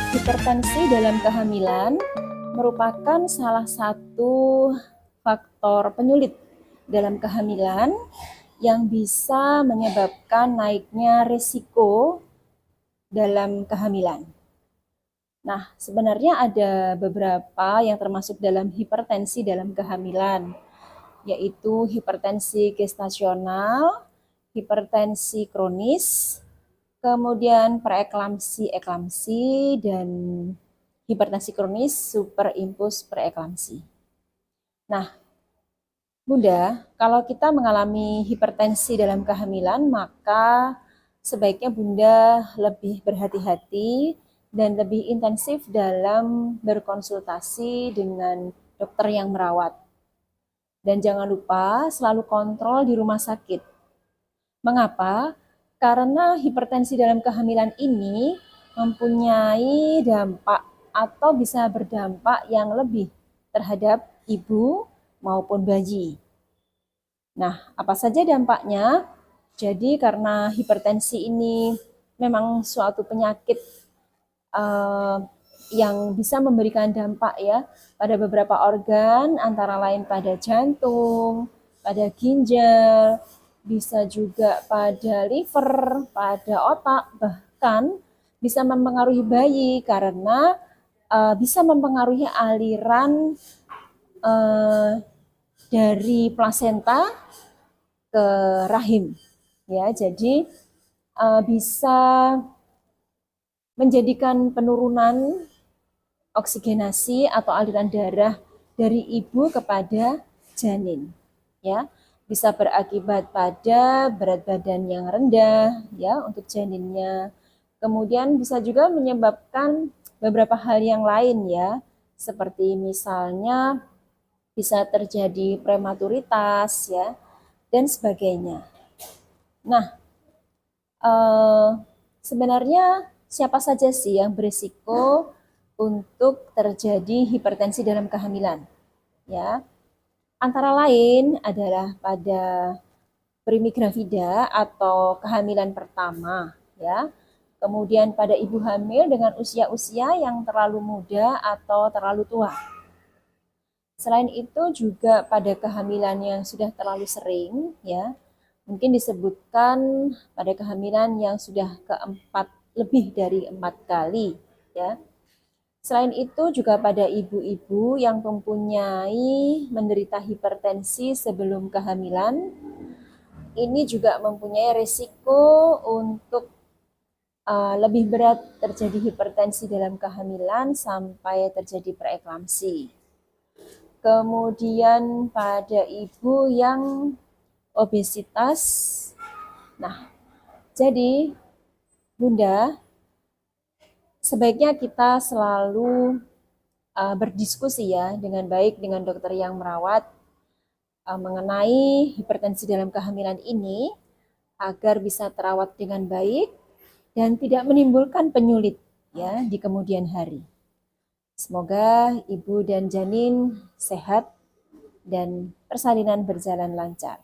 Hipertensi dalam kehamilan merupakan salah satu faktor penyulit dalam kehamilan yang bisa menyebabkan naiknya risiko dalam kehamilan. Nah, sebenarnya ada beberapa yang termasuk dalam hipertensi dalam kehamilan, yaitu hipertensi gestasional, hipertensi kronis, kemudian preeklamsi, dan hipertensi kronis superimpuls preeklamsi. Nah, Bunda, kalau kita mengalami hipertensi dalam kehamilan, maka sebaiknya Bunda lebih berhati-hati dan lebih intensif dalam berkonsultasi dengan dokter yang merawat. Dan jangan lupa selalu kontrol di rumah sakit. Mengapa? Karena hipertensi dalam kehamilan ini mempunyai dampak atau bisa berdampak yang lebih terhadap ibu maupun bayi. Nah, apa saja dampaknya? Jadi karena hipertensi ini memang suatu penyakit yang bisa memberikan dampak ya pada beberapa organ, antara lain pada jantung, pada ginjal, bisa juga pada liver, pada otak, bahkan bisa mempengaruhi bayi karena bisa mempengaruhi aliran dari plasenta ke rahim. Ya, jadi bisa menjadikan penurunan oksigenasi atau aliran darah dari ibu kepada janin. Ya, bisa berakibat pada berat badan yang rendah ya untuk janinnya. Kemudian bisa juga menyebabkan beberapa hal yang lain ya, seperti misalnya bisa terjadi prematuritas ya dan sebagainya. Nah, sebenarnya siapa saja sih yang berisiko untuk terjadi hipertensi dalam kehamilan? Ya, antara lain adalah pada primigravida atau kehamilan pertama, ya. Kemudian pada ibu hamil dengan usia-usia yang terlalu muda atau terlalu tua. Selain itu juga pada kehamilan yang sudah terlalu sering, ya, mungkin disebutkan pada kehamilan yang sudah keempat lebih dari 4 kali, ya. Selain itu juga pada ibu-ibu yang mempunyai menderita hipertensi sebelum kehamilan, ini juga mempunyai risiko untuk lebih berat terjadi hipertensi dalam kehamilan sampai terjadi preeklamsi. Kemudian pada ibu yang obesitas. Nah, jadi Bunda, sebaiknya kita selalu berdiskusi ya dengan baik dengan dokter yang merawat mengenai hipertensi dalam kehamilan ini agar bisa terawat dengan baik dan tidak menimbulkan penyulit ya di kemudian hari. Semoga ibu dan janin sehat dan persalinan berjalan lancar.